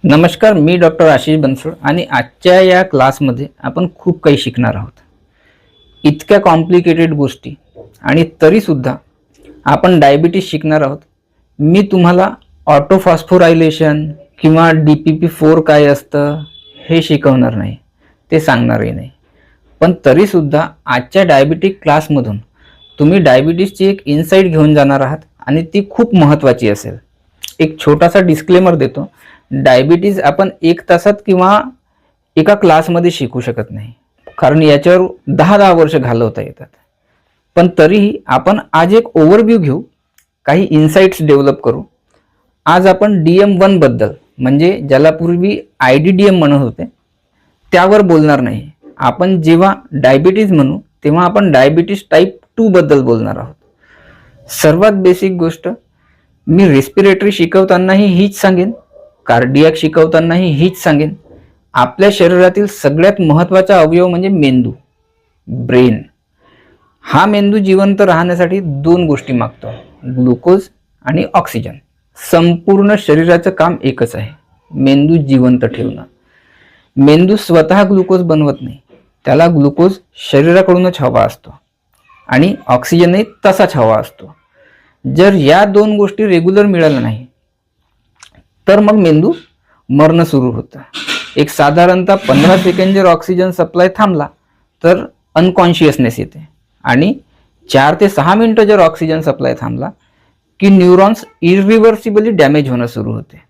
नमस्कार, मी डॉक्टर आशिष बनसोड आणि आजच्या या क्लासमध्ये आपण खूप काही शिकणार आहोत. इतक्या कॉम्प्लिकेटेड गोष्टी आणि तरीसुद्धा आपण डायबिटीज शिकणार आहोत. मी तुम्हाला ऑटोफॉस्फोरायलेशन किंवा DPP-4 काय असतं हे शिकवणार नाही, ते सांगणारही नाही. पण तरीसुद्धा आजच्या डायबिटिक क्लासमधून तुम्ही डायबिटीजची एक इन्साईट घेऊन जाणार आहात आणि ती खूप महत्त्वाची असेल. एक छोटासा डिस्क्लेमर देतो. डायबिटीज आपण 1 तासात किंवा एका क्लासमध्ये शिकू शकत नाही, कारण याच्यावर 10-10 वर्ष घालवता येतात. पण तरीही आपण आज एक ओव्हरव्ह्यू घेऊ, काही इन्साइट्स डेव्हलप करू. आज आपण DM1 बद्दल, म्हणजे ज्याला पूर्वी IDDM म्हणत होते, त्यावर बोलणार नाही. आपण जेव्हा डायबिटीज म्हणू तेव्हा आपण डायबिटीज टाईप 2 बद्दल बोलणार आहोत. सर्वात बेसिक गोष्ट, मी रेस्पिरेटरी शिकवतानाही हीच सांगेन, कार्डियाक शिकवतानाही हीच सांगेन. आपल्या शरीरातील सगळ्यात महत्त्वाचा अवयव म्हणजे मेंदू, ब्रेन. हा मेंदू जिवंत राहण्यासाठी 2 गोष्टी मागतो, ग्लुकोज आणि ऑक्सिजन. संपूर्ण शरीराचं काम एकच आहे, मेंदू जिवंत ठेवणं. मेंदू स्वतः ग्लुकोज बनवत नाही, त्याला ग्लुकोज शरीराकडूनच हवा असतो आणि ऑक्सिजनही तसाच हवा असतो. जर या 2 गोष्टी रेग्युलर मिळाल्या नाही तर मग मेंदू मरणं सुरू होतं. एक साधारणतः 15 सेकंड जर ऑक्सिजन सप्लाय थांबला तर अनकॉन्शियसनेस येते आणि 4 ते 6 मिनिटं जर ऑक्सिजन सप्लाय थांबला की न्यूरॉन्स इरिव्हर्सिबली डॅमेज होणं सुरू होते.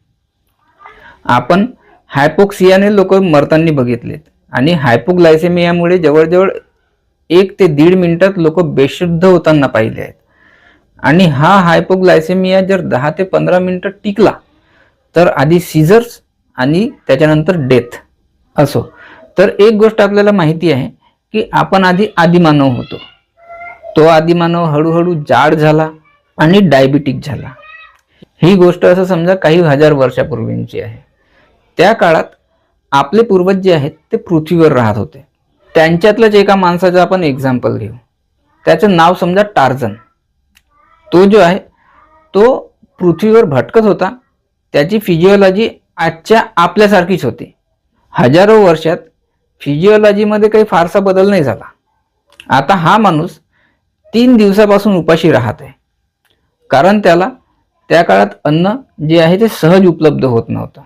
आपण हायपोक्सियाने लोक मरताना बघितलेत आणि हायपोग्लायसेमियामुळे जवळजवळ 1 ते 1.5 मिनिटात लोक बेशुद्ध होताना पाहिले आहेत. आणि हा हायपोग्लायसेमिया जर 10 ते 15 मिनिटं टिकला तर आधी सीझर्स आणि त्याच्यानंतर डेथ असो. तर एक गोष्ट आपल्याला माहिती आहे की आपण आधी आदिमानव होतो. तो आदिमानव हळूहळू जाड झाला आणि डायबिटिक झाला. ही गोष्ट असं समजा काही हजार वर्षापूर्वीची आहे. त्या काळात आपले पूर्वज जे आहेत ते पृथ्वीवर राहत होते. त्यांच्यातलंच एका माणसाचं आपण एक्झाम्पल घेऊ. त्याचं नाव समजा टार्झन. तो जो आहे तो पृथ्वीवर भटकत होता. त्याची फिजिओलॉजी आजच्या आपल्यासारखीच होती. हजारो वर्षात फिजिओलॉजीमध्ये काही फारसा बदल नाही झाला. आता हा माणूस 3 दिवसापासून उपाशी राहत आहे, कारण त्याला त्या काळात अन्न जे आहे ते सहज उपलब्ध होत नव्हतं.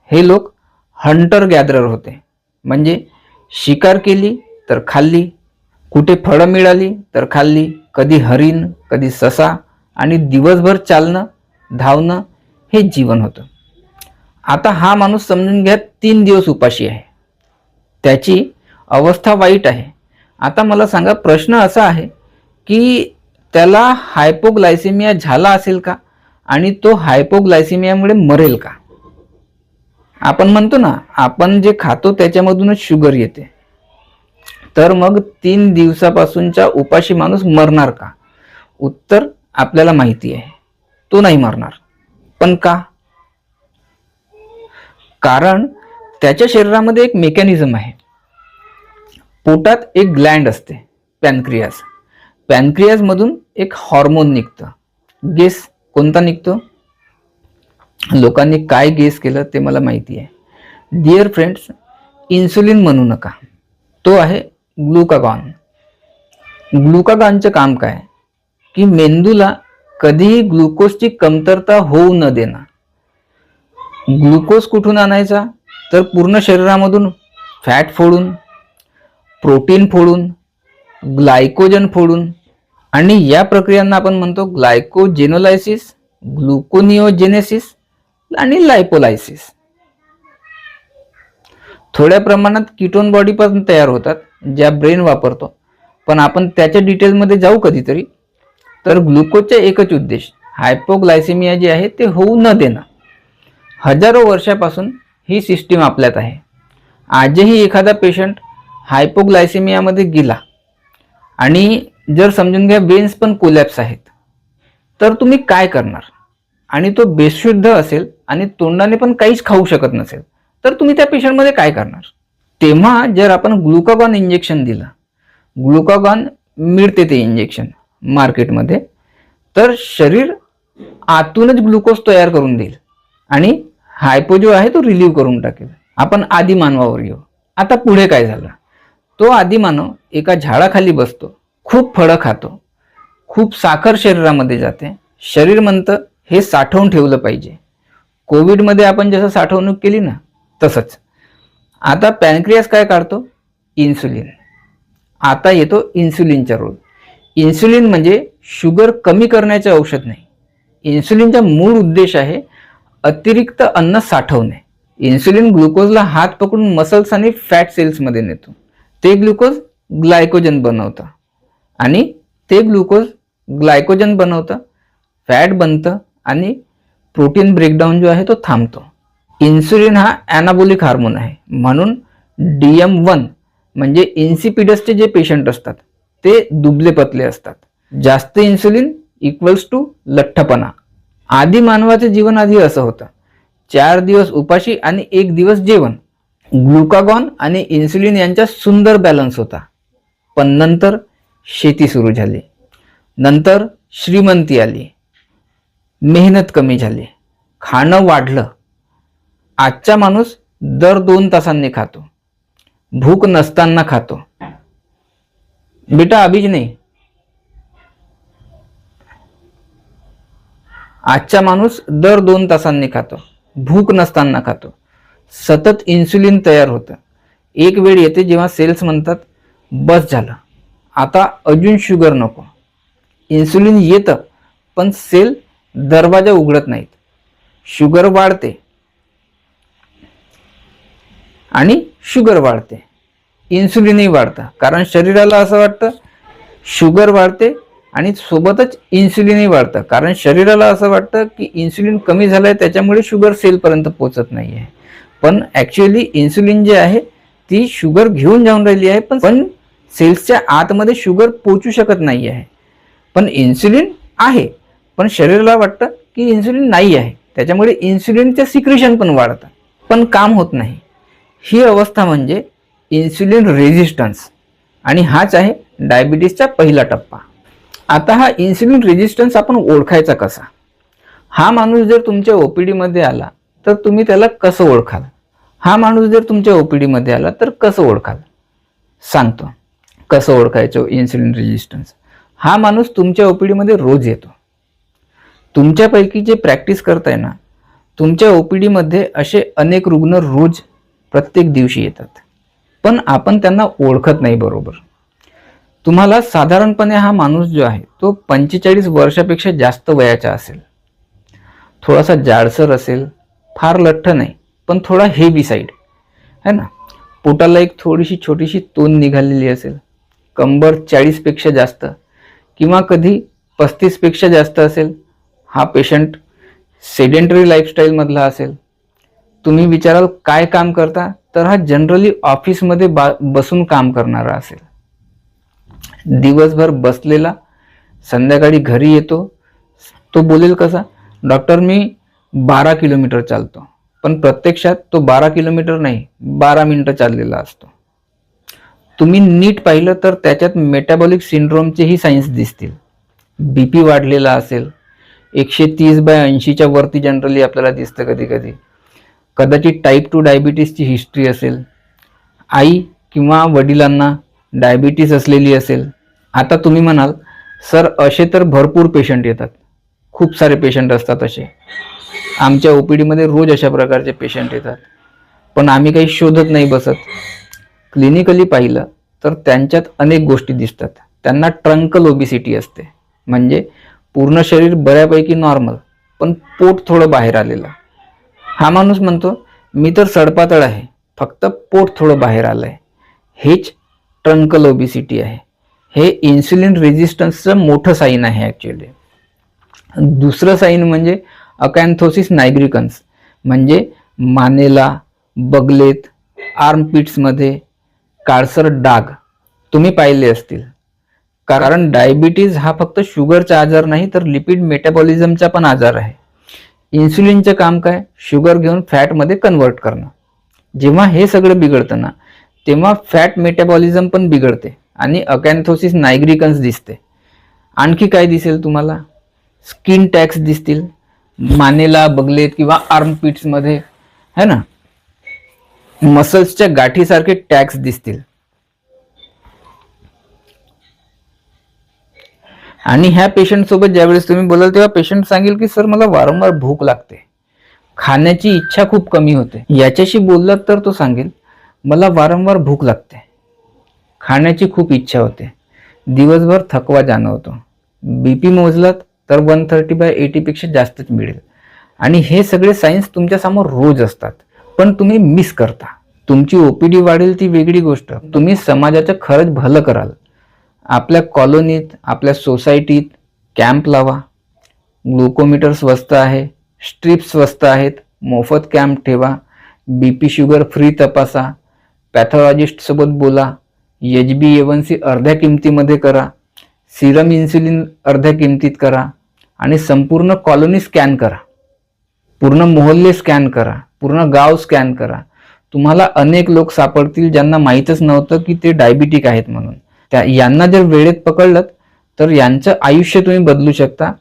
हे लोक हंटर गॅदरर होते, म्हणजे शिकार केली तर खाल्ली, कुठे फळं मिळाली तर खाल्ली, कधी हरिण कधी ससा, आणि दिवसभर चालणं धावणं हे जीवन होतं. आता हा माणूस समजून घ्या 3 दिवस उपाशी आहे. त्याची अवस्था वाईट आहे. आता मला सांगा, प्रश्न असा आहे की त्याला हायपोग्लायसेमिया झाला असेल का आणि तो हायपोग्लायसेमियामुळे मरेल का? आपण म्हणतो ना, आपण जे खातो त्याच्यामधूनच शुगर येते. तर मग 3 दिवसापासूनचा उपाशी माणूस मरणार का? उत्तर आपल्याला माहिती आहे, तो नाही मरणार. पण का? कारण त्याच्या शरीरामध्ये एक मेकॅनिझम आहे. पोटात एक ग्लँड असते, पॅनक्रियाज. पॅनक्रियाज मधून एक हॉर्मोन निघतं. गेस कोणता निघतो? लोकांनी काय गेस केलं ते मला माहिती आहे. डिअर फ्रेंड्स, इन्सुलिन म्हणू नका, तो आहे ग्लुकागॉन. ग्लुकागॉनचं काम काय की मेंदूला कधीही ग्लुकोजची कमतरता होऊ न देणं. ग्लुकोज कुठून आणायचा? तर पूर्ण शरीरामधून फॅट फोडून, प्रोटीन फोडून, ग्लायकोजन फोडून, आणि या प्रक्रियांना आपण म्हणतो ग्लायकोजेनोलायसिस, ग्लुकोनिओजेनेसिस आणि लायपोलायसिस. थोड्या प्रमाणात कीटोन बॉडी पण तयार होतात, ज्या ब्रेन वापरतो, पण आपण त्याच्या डिटेलमध्ये जाऊ कधीतरी. तर ग्लुकोजचा एकच उद्देश हायपोग्लायसेमिया जे आहे ते होऊ न देणं. हजारो वर्षापासून ही सिस्टीम आपल्यात आहे. आजही एखादा पेशंट हायपोग्लायसेमियामध्ये गेला आणि जर समजून घ्या वेन्स पण कोलॅप्स आहेत, तर तुम्ही काय करणार? आणि तो बेशुद्ध असेल आणि तोंडाने पण काहीच खाऊ शकत नसेल, तर तुम्ही त्या पेशंटमध्ये काय करणार? तेव्हा जर आपण ग्लुकागॉन इंजेक्शन दिलं, ग्लुकागॉन मिळते ते इंजेक्शन मार्केटमध्ये, तर शरीर आतूनच ग्लुकोज तयार करून देईल आणि हायपो जो आहे तो रिलीव्ह करून टाकेल. आपण आदी मानवावर येऊ. आता पुढे काय झालं, तो आदी मानव एका झाडाखाली बसतो, खूप फळं खातो, खूप साखर शरीरामध्ये जाते. शरीर म्हणतं हे साठवून ठेवलं पाहिजे. कोविडमध्ये आपण जसं साठवणूक केली ना तसंच. आता पॅनक्रियास काय काढतो, इन्सुलिन. आता येतो इन्सुलिनचा रोल. इन्सुलिन म्हणजे शुगर कमी करण्याचे औषध नाही. इन्सुलिनचा मूळ उद्देश आहे अतिरिक्त अन्न साठवणे. इन्सुलिन ग्लुकोजला हात पकडून मसल्स आणि फॅट सेल्समध्ये नेतो. ते ग्लुकोज ग्लायकोजन बनवतं आणि ते ग्लुकोज ग्लायकोजन बनवतं, फॅट बनतं आणि प्रोटीन ब्रेकडाऊन जो आहे तो थांबतो. इन्सुलिन हा ॲनाबोलिक हार्मोन आहे. म्हणून DM1 म्हणजे इन्सिपिडसचे जे पेशंट असतात ते दुबले पतले असतात. जास्त इन्सुलिन इक्वल्स टू लठ्ठपणा. आदी मानवाचे जीवन आधी असं होतं, 4 दिवस उपाशी आणि 1 दिवस जेवण. ग्लुकागॉन आणि इन्सुलिन यांचा सुंदर बॅलन्स होता. पण नंतर शेती सुरू झाली, नंतर श्रीमंती आली, मेहनत कमी झाली, खाणं वाढलं. आजचा माणूस दर 2 तासांनी खातो, भूक नसताना खातो. बेटा अभिज नाही, आजचा माणूस दर 2 तासांनी खातो, भूक नसताना खातो. सतत इन्सुलिन तयार होतं. एक वेळ येते जेव्हा सेल्स म्हणतात बस झालं, आता अजून शुगर नको. इन्सुलिन येतं पण सेल दरवाजा उघडत नाहीत. शुगर वाढते आणि शुगर वाढते, इन्सुलिनही वाढतं. कारण शरीराला असं वाटतं शुगर वाढते आणि सोबतच इन्सुलिनही वाढतं. कारण शरीराला असं वाटतं की इन्सुलिन कमी झालंय त्याच्यामुळे शुगर सेलपर्यंत पोहोचत नाही आहे. पण ॲक्च्युअली इन्सुलिन जे आहे ती शुगर घेऊन जाऊन राहिली आहे, पण सेल्सच्या आतमध्ये शुगर पोचू शकत नाही आहे. पण इन्सुलिन आहे, पण शरीराला वाटतं की इन्सुलिन नाही आहे, त्याच्यामुळे इन्सुलिनचे सिक्रेशन पण वाढतं, पण काम होत नाही. ही अवस्था म्हणजे इन्सुलिन रेझिस्टन्स आणि हाच आहे डायबिटीसचा पहिला टप्पा. आता हा इन्सुलिन रेझिस्टन्स आपण ओळखायचा कसा? हा माणूस जर तुमच्या OPD मध्ये आला तर तुम्ही त्याला कसं ओळखाल? हा माणूस जर तुमच्या OPD मध्ये आला तर कसं ओळखाल? सांगतो कसं ओळखायचं इन्सुलिन रेझिस्टन्स. हा माणूस तुमच्या OPD मध्ये रोज येतो. तुमच्यापैकी जे प्रॅक्टिस करताय ना, तुमच्या OPD मध्ये असे अनेक रुग्ण रोज प्रत्येक दिवशी येतात, पण आपण त्यांना ओळखत नाही बरोबर. तुम्हाला साधारणपणे हा माणूस जो आहे तो 45 वर्षापेक्षा जास्त वयाचा असेल, थोडासा जाडसर असेल, फार लठ्ठ नाही पण थोडा हेवी साईड है ना. पोटाला एक थोडीशी छोटीशी तोंड निघालेली असेल, कंबर 40 पेक्षा जास्त किंवा कधी 35 पेक्षा जास्त असेल. हा पेशंट सेडेंटरी लाईफस्टाईल मधला असेल. तुम्ही विचाराल काय काम करता, तर हा जनरली ऑफिसमध्ये बसून काम करणारा असेल. दिवसभर बसलेला, संध्याकाळी घरी येतो. तो बोलेल कसा, डॉक्टर मी 12 किलोमीटर चालतो, पण प्रत्यक्षात तो 12 किलोमीटर नाही 12 मिनिटं चाललेला असतो. तुम्ही नीट पाहिलं तर त्याच्यात मेटाबॉलिक सिंड्रोमचेही सायन्स दिसतील. BP वाढलेला असेल, 130/80च्या वरती जनरली आपल्याला दिसतं कधी कधी. कदाचित टाईप 2 डायबिटीसची हिस्ट्री असेल, आई किंवा वडिलांना डायबिटीस असलेली असेल. आता तुम्ही म्हणाल सर असे तर भरपूर पेशंट येतात, खूप सारे पेशंट असतात असे, आमच्या OPD मध्ये रोज अशा प्रकारचे पेशंट येतात, पण आम्ही काही शोधत नाही बसत. क्लिनिकली पाहिलं तर त्यांच्यात अनेक गोष्टी दिसतात. त्यांना ट्रंकल ओबिसिटी असते, म्हणजे पूर्ण शरीर बऱ्यापैकी नॉर्मल पण पोट थोडं बाहेर आलेलं. हा माणूस म्हणतो मी तर सडपातळ आहे, फक्त पोट थोडं बाहेर आलंय. हेच ट्रंकल ओबिसिटी आहे. हे इन्सुलिन रेझिस्टन्सचं मोठं साईन आहे ॲक्च्युअली. दुसरं साईन म्हणजे अकॅन्थोसिस नायग्रिकन्स, म्हणजे मानेला, बगलेत, आर्मपिट्समध्ये काळसर डाग तुम्ही पाहिले असतील. कारण डायबिटीज हा फक्त शुगरचा आजार नाही तर लिपिड मेटाबॉलिझमचा पण आजार आहे. इन्सुलिनचं काम काय, शुगर घेऊन फॅटमध्ये कन्वर्ट करणं. जेव्हा हे सगळं बिघडतं ना, तेव्हा फॅट मेटाबॉलिझम पण बिघडते आणि अकॅन्थोसिस नायग्रिकन्स दिसते. आणखी काय दिसेल तुम्हाला, स्किन टॅक्स दिसतील, मानेला, बगलेत किंवा आर्मपिट्स मध्ये है ना मसल्सच्या गाठीसारखे टॅग्स दिसतील. आणि ह्या पेशंट सोबत ज्यावेळेस तुम्ही बोलाल तेव्हा पेशंट सांगेल की सर मला वारंवार भूक लागते, खाण्याची इच्छा खूप कमी होते. याच्याशी बोललात तर तो सांगेल मला वारंवार भूक लागते, खाण्याची खूप इच्छा होते, दिवसभर थकवा जाणवतो. बीपी मोजलात तर 130/80 पेक्षा जास्तच मिळेल. आणि हे सगळे सायन्स तुमच्या समोर रोज असतात, पण तुम्ही मिस करता. तुमची ओपीडी वाढेल ती वेगळी गोष्ट, तुम्ही समाजाचं खरंच भलं कराल. आपल्या कॉलनीत, आपल्या सोसायटीत कॅम्प लावा. ग्लुकोमीटर स्वस्त आहे, स्ट्रिप्स स्वस्त आहेत, मोफत कॅम्प ठेवा. बीपी शुगर फ्री तपासा, पॅथॉलॉजिस्ट सोबत बोला. HbA1c अर्ध्या किमतीमध्ये करा, सिरम इन्सुलिन अर्ध्या किमतीत करा आणि संपूर्ण कॉलनी स्कॅन करा, पूर्ण मोहल्ले स्कॅन करा, पूर्ण गाव स्कॅन करा. तुम्हाला अनेक लोक सापडतील ज्यांना माहीतच नव्हतं की ते डायबिटिक आहेत म्हणून. यांना जर वेळेत पकडलं तर यांचं आयुष्य तुम्ही बदलू शकता.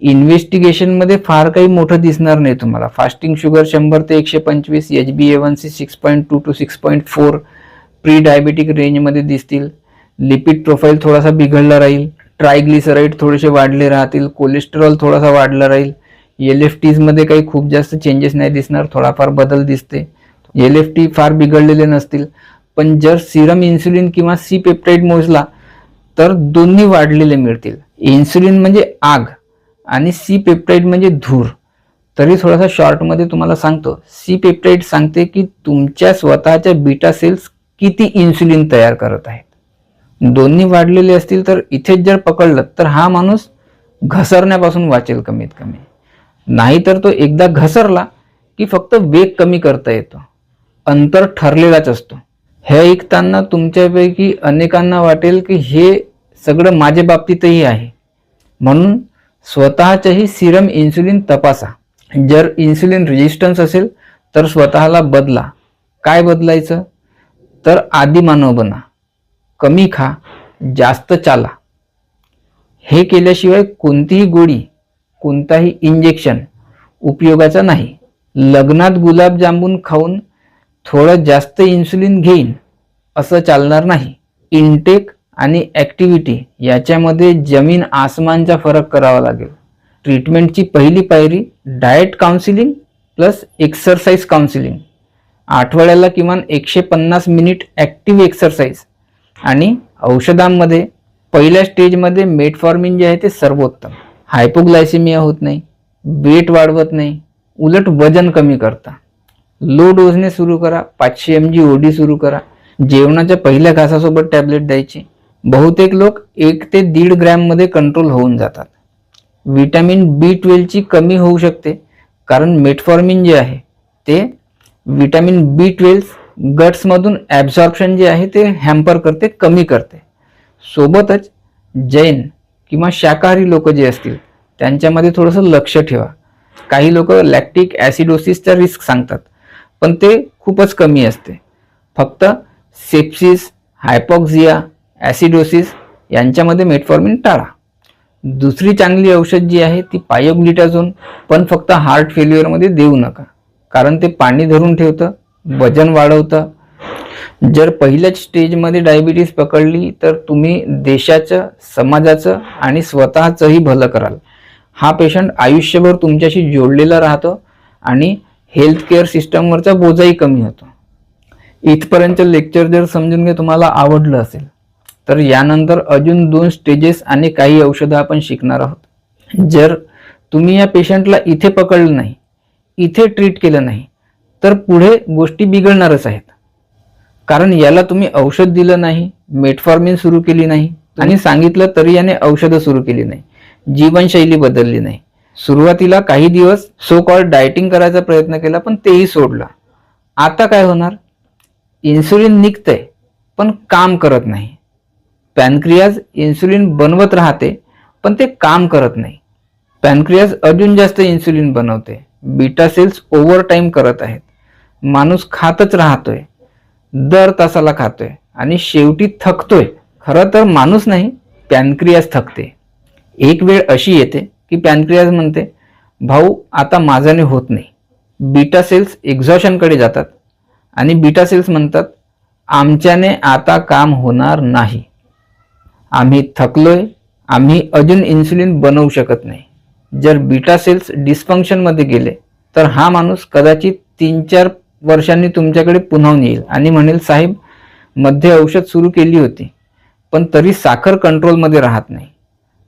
इन्व्हेस्टिगेशन मध्ये फार काही मोठं दिसणार नाही तुम्हाला. फास्टिंग शुगर 100 ते 125, HbA1c 6.2 to 6.4 प्री डायबिटिक रेंजमध्ये दिसतील. लिपिड प्रोफाईल थोडासा बिघडला राहील, ट्रायग्लिसराईड थोडेसे वाढले राहतील, कोलेस्टेरॉल थोडासा वाढला राहील. LFTs मध्ये काही खूप जास्त चेंजेस नाही दिसणार, थोडाफार बदल दिसते. LFT फार बिघडलेले नसतील. पण जर सिरम इन्सुलिन किंवा सी पेप्टाइड मोजला तर दोन्ही वाढलेले मिळतील. इन्सुलिन म्हणजे आग आणि सी पेप्टाइड म्हणजे धूर. तरी थोडासा शॉर्टमध्ये तुम्हाला सांगतो, सी पेप्टाइड सांगते की तुमच्या स्वतःच्या बीटा सेल्स किती इन्सुलिन तयार करत आहेत. दोन्ही वाढलेले असतील तर इथेच जर पकडलं तर हा माणूस घसरण्यापासून वाचेल कमीत कमी. नाहीतर तो एकदा घसरला की फक्त वेग कमी करता येतो, अंतर ठरलेलाच असतो. हे ऐकताना तुमच्यापैकी अनेकांना वाटेल की हे सगळं माझ्या बाबतीतही आहे, म्हणून स्वतःच्याही सिरम इन्सुलिन तपासा. जर इन्सुलिन रेजिस्टन्स असेल तर स्वतःला बदला. काय बदलायचं तर आदिमानव बना, कमी खा, जास्त चाला. हे केल्याशिवाय कोणतीही गोळी, कोणताही इंजेक्शन उपयोगाचा नाही. लग्नात गुलाबजामुन खाऊन थोडं जास्त इन्सुलिन घेईन असं चालणार नाही. इनटेक आणि ॲक्टिव्हिटी याच्यामध्ये जमीन आसमानचा फरक करावा लागेल. ट्रीटमेंटची पहिली पायरी diet counselling plus exercise counselling. आठवड्याला किमान 150 मिनिट ॲक्टिव्ह एक्सरसाइज. आणि औषधांमध्ये पहिल्या स्टेजमध्ये मेटफॉर्मिन जे आहे ते सर्वोत्तम. हायपोग्लायसेमिया होत नाही, वेट वाढवत नाही, उलट वजन कमी करता. लो डोजने सुरू करा, 500 mg OD सुरू करा. जेवणाच्या पहिल्या घासासोबत टॅबलेट द्यायची. बहुतेक लोक 1 ते 1.5 ग्रॅम मध्ये कंट्रोल होऊन जातात. विटॅमिन B12 ची कमी होऊ शकते, कारण मेटफॉर्मिन जे आहे ते विटॅमिन B12 गट्समधून ॲब्झॉर्प्शन जे आहे ते हॅम्पर करते, कमी करते. सोबतच जैन किंवा शाकाहारी लोक जे असतील त्यांच्यामध्ये थोडंसं लक्ष ठेवा. काही लोक लॅक्टिक ॲसिडोसिसचा रिस्क सांगतात, पण ते खूपच कमी असते. फक्त सेप्सिस, हायपॉक्सिया, ॲसिडोसिस यांच्यामध्ये मेटफॉर्मिन टाळा. दुसरी चांगली औषध जी आहे ती पायोग्लिटाझोन, पण फक्त हार्ट फेल्युअरमध्ये देऊ नका, कारण ते पाणी धरून ठेवतं, वजन वाढवतं. जर पहिल्याच स्टेजमध्ये डायबिटीस पकडली तर तुम्ही देशाचं, समाजाचं आणि स्वतःचंही भलं कराल. हा पेशंट आयुष्यभर तुमच्याशी जोडलेला राहतो आणि हेल्थ केअर सिस्टमवरचा बोजाही कमी होतो. इथपर्यंत लेक्चर जर समजून घे तुम्हाला आवडलं असेल तर यानंतर अजून 2 स्टेजेस आणि काही औषधं आपण शिकणार आहोत. जर तुम्ही या पेशंटला इथे पकडलं नाही, इथे ट्रीट केलं नाही तर पुढे गोष्टी बिघडणारच आहेत. कारण याला तुम्ही औषध दिलं नाही, मेटफॉर्मिन सुरू केली नाही आणि सांगितलं तरी याने औषधं सुरू केली नाही, जीवनशैली बदलली नाही. सुरुवातीला काही दिवस सो कॉल्ड डायटिंग करायचा प्रयत्न केला, पण तेही सोडलं. आता काय होणार? इन्सुलिन निघतंय पण काम करत नाही. पॅनक्रियाज इन्सुलिन बनवत राहते पण ते काम करत नाही. पॅनक्रियाज अजून जास्त इन्सुलिन बनवते. बीटा सेल्स ओव्हर टाइम करत आहेत. माणूस खातच राहतोय, दर तासाला खातोय आणि शेवटी थकतोय. खरं तर माणूस नाही, पॅनक्रियाज थकते. एक वेळ अशी येते की पॅनक्रियाज म्हणते भाऊ आता माझ्याने होत नाही. बीटा सेल्स एक्झॉशनकडे जातात आणि बीटा सेल्स म्हणतात आमच्याने आता काम होणार नाही, आम्ही थकलोय, आम्ही अजून इन्सुलिन बनवू शकत नाही. जर बीटा सेल्स डिस्फंक्शनमध्ये गेले तर हा माणूस कदाचित 3-4 वर्षांनी तुमच्याकडे पुन्हा येईल आणि म्हणेल साहेब मध्ये औषध सुरू केली होती पण तरी साखर कंट्रोलमध्ये राहत नाही.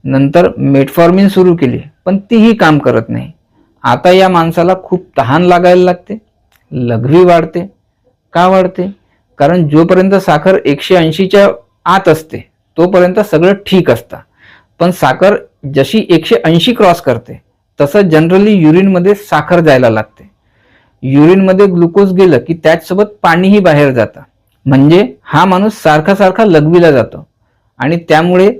नंतर मेटफॉर्मिन सुरू केली पण तीही काम करत नाही. आता या माणसाला खूप तहान लागायला लागते, लघवी वाढते. का वाढते? कारण जोपर्यंत साखर 180च्या आत असते तोपर्यंत सगळं ठीक असतं, पण साखर जशी 180 क्रॉस करते तसं जनरली युरिनमध्ये साखर जायला लागते. युरिनमध्ये ग्लुकोज गेलं की त्याचसोबत पाणीही बाहेर जातं. म्हणजे हा माणूस सारखा सारखा लघवीला जातो आणि त्यामुळे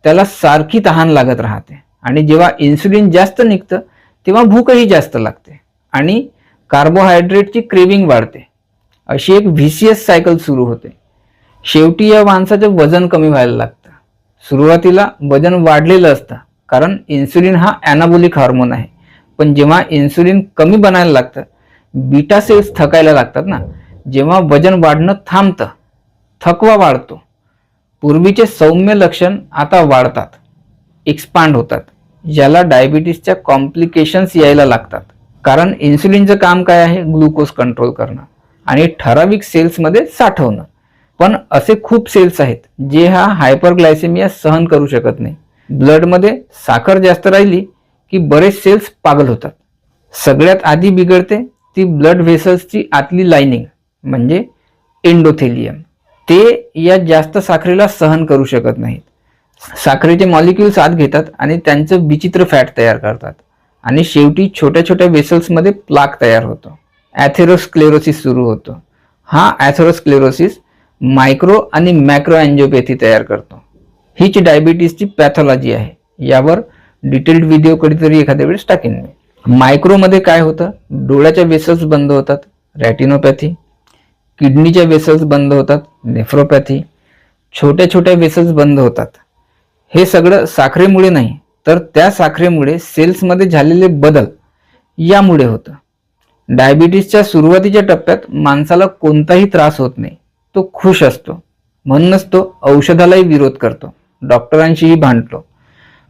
त्याला सारखी तहान लागत राहते. आणि जेव्हा इन्सुलिन जास्त निघतं तेव्हा भूकही जास्त लागते आणि कार्बोहायड्रेटची क्रेविंग वाढते. अशी एक व्हीसीएस सायकल सुरू होते. शेवटी या माणसाचं वजन कमी व्हायला लागतं. सुरुवातीला वजन वाढलेलं असतं कारण इन्सुलिन हा ॲनाबोलिक हार्मोन आहे, पण जेव्हा इन्सुलिन कमी बनायला लागतं बीटा सेल्स थकायला लागतात ना, जेव्हा वजन वाढणं थांबतं, थकवा वाढतो, पूर्वीचे सौम्य लक्षण आता वाढतात, एक्सपांड होतात, ज्याला डायबिटीसच्या कॉम्प्लिकेशन्स यायला लागतात. कारण इन्सुलिनचं काम काय आहे? ग्लुकोज कंट्रोल करणं आणि ठराविक सेल्समध्ये साठवणं. पण असे खूप सेल्स आहेत जे हा हायपरग्लायसेमिया सहन करू शकत नाही. ब्लडमध्ये साखर जास्त राहिली की बरेच सेल्स पागल होतात. सगळ्यात आधी बिघडते ती ब्लड व्हेसल्सची आतली लाइनिंग म्हणजे एंडोथेलियम. ते या जास्त साखरेला सहन करू शकत नाहीत. साखरेचे मॉलिक्युल्स आत घेतात आणि त्यांचं विचित्र फॅट तयार करतात आणि शेवटी छोट्या छोट्या व्हेसल्समध्ये प्लाक तयार होतो. ॲथेरोस्क्लेरोसिस सुरू होतो. हा ॲथेरोस्क्लेरोसिस मायक्रो आणि मॅक्रो अँजिओपॅथी तयार करतो. हीच डायबिटीसची पॅथॉलॉजी आहे. यावर डिटेल्ड व्हिडिओ कधीतरी एखाद्या वेळेस टाकेन मी. मायक्रोमध्ये काय होतं? डोळ्याच्या वेसल्स बंद होतात, रॅटिनोपॅथी. किडनीच्या वेसल्स बंद होतात, नेफ्रोपॅथी. छोट्या छोट्या वेसल्स बंद होतात. हे सगळं साखरेमुळे नाही तर त्या साखरेमुळे सेल्समध्ये झालेले बदल यामुळे होतं. डायबिटीसच्या सुरुवातीच्या टप्प्यात माणसाला कोणताही त्रास होत नाही, तो खुश असतो. म्हणूनच तो औषधालाही विरोध करतो, डॉक्टरांशीही भांडतो.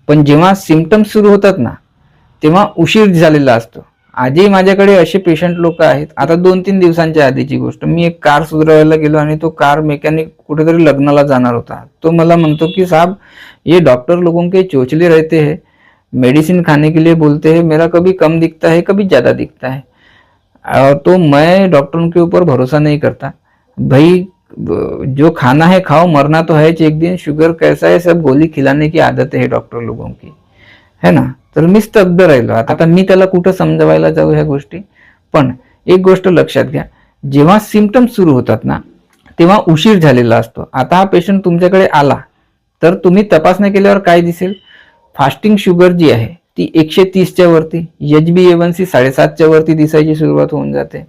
पण जेव्हा सिम्पटम्स सुरू होतात ना तेव्हा उशीर झालेला असतो. आजही माझ्याकडे असे पेशंट लोक आहेत. आता 2-3 दिवसांच्या आधीची गोष्ट, मी एक कार सुधारायला गेलो आणि तो कार मेकॅनिक कुठेतरी लग्नाला जाणार होता. तो मला म्हणतो की साहब ये डॉक्टर लोगों के चोचले रहते हैं, मेडिसिन खाने के लिए बोलते हैं, मेरा कभी कम दिखता है कभी ज़्यादा दिखता है, तो मैं डॉक्टरों के ऊपर भरोसा नहीं करता. भाई जो खाना है खाओ, मरना तो है एक दिन, शुगर कैसा है सब गोली खिलाने की आदत है डॉक्टर लोगों की, है ना. तर मी स्तब्ध राहिलो. आता मी त्याला कुठं समजवायला जाऊ ह्या गोष्टी. पण एक गोष्ट लक्षात घ्या, जेव्हा सिम्पटम्स सुरू होतात ना तेव्हा उशीर झालेला असतो. आता हा पेशंट तुमच्याकडे आला तर तुम्ही तपासणी केल्यावर काय दिसेल? फास्टिंग शुगर जी आहे ती 130च्या वरती, HbA1c 7.5च्या वरती दिसायची सुरुवात होऊन जाते.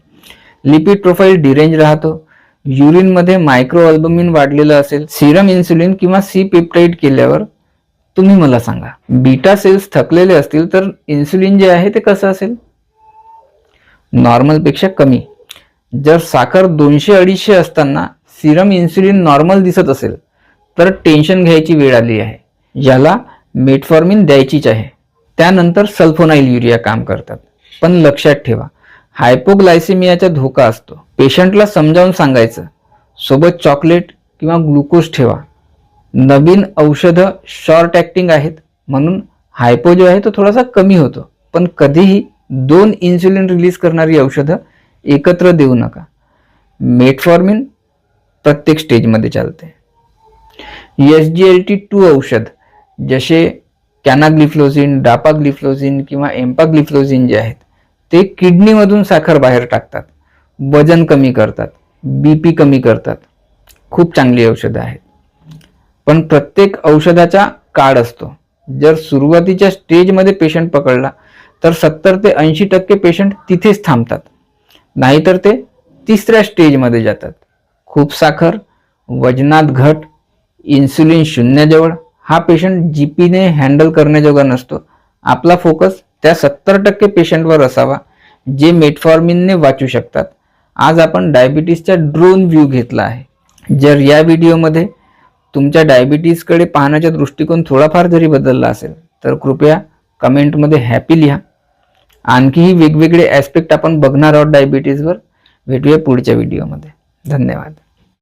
लिपिड प्रोफाईल डिरेंज राहतो. युरिनमध्ये मायक्रो अल्बमिन वाढलेलं असेल. सिरम इन्सुलिन किंवा सी पेप्टाइड केल्यावर तुम्ही मला सांगा, बीटा सेल्स थकलेले असतील तर इन्सुलिन जे आहे ते कसं असेल? नॉर्मलपेक्षा कमी. जर साखर 200-250 असताना सिरम इन्सुलिन नॉर्मल दिसत असेल तर टेन्शन घ्यायची वेळ आली आहे. याला मेटफॉर्मिन द्यायचीच आहे. त्यानंतर सल्फोनाइल युरिया काम करतात. पण लक्षात ठेवा, हायपोग्लायसेमियाचा धोका असतो. पेशंटला समजावून सांगायचं, सोबत चॉकलेट किंवा ग्लुकोज ठेवा. नवीन औषधं शॉर्ट ॲक्टिंग आहेत म्हणून हायपो जो आहे तो थोडासा कमी होतो, पण कधीही 2 इन्सुलिन रिलीज करणारी औषधं एकत्र देऊ नका. मेटफॉर्मिन प्रत्येक स्टेजमध्ये चालते. SGLT2 औषध जसे कॅनाग्लिफ्लोझिन, डापाग्लिफ्लोझिन किंवा एम्पाग्लिफ्लोझिन जे आहेत ते किडनीमधून साखर बाहेर टाकतात, वजन कमी करतात, BP कमी करतात. खूप चांगली औषधं आहेत. पण प्रत्येक औषधाचा काळ असतो. जर सुरुवातीच्या स्टेजमध्ये पेशंट पकडला तर 70 ते 80% पेशंट तिथेच थांबतात, नाहीतर ते 3ऱ्या स्टेजमध्ये जातात. खूप साखर, वजनात घट, इन्सुलिन शून्याजवळ हा पेशंट जीपीने हँडल करण्याजोगा नसतो. आपला फोकस त्या 70% पेशंटवर असावा जे मेटफॉर्मिनने वाचू शकतात. आज आपण डायबिटीसचा ड्रोन व्ह्यू घेतला आहे. जर या व्हिडिओमध्ये तुमच्या डायबिटीसकडे पाहण्याचा दृष्टिकोन थोडाफार जरी बदलला असेल तर कृपया कमेंटमध्ये हॅपी लिहा. आणखीही वेगवेगळे ॲस्पेक्ट आपण बघणार आहोत डायबिटीसवर. भेटूया पुढच्या व्हिडिओमध्ये. धन्यवाद.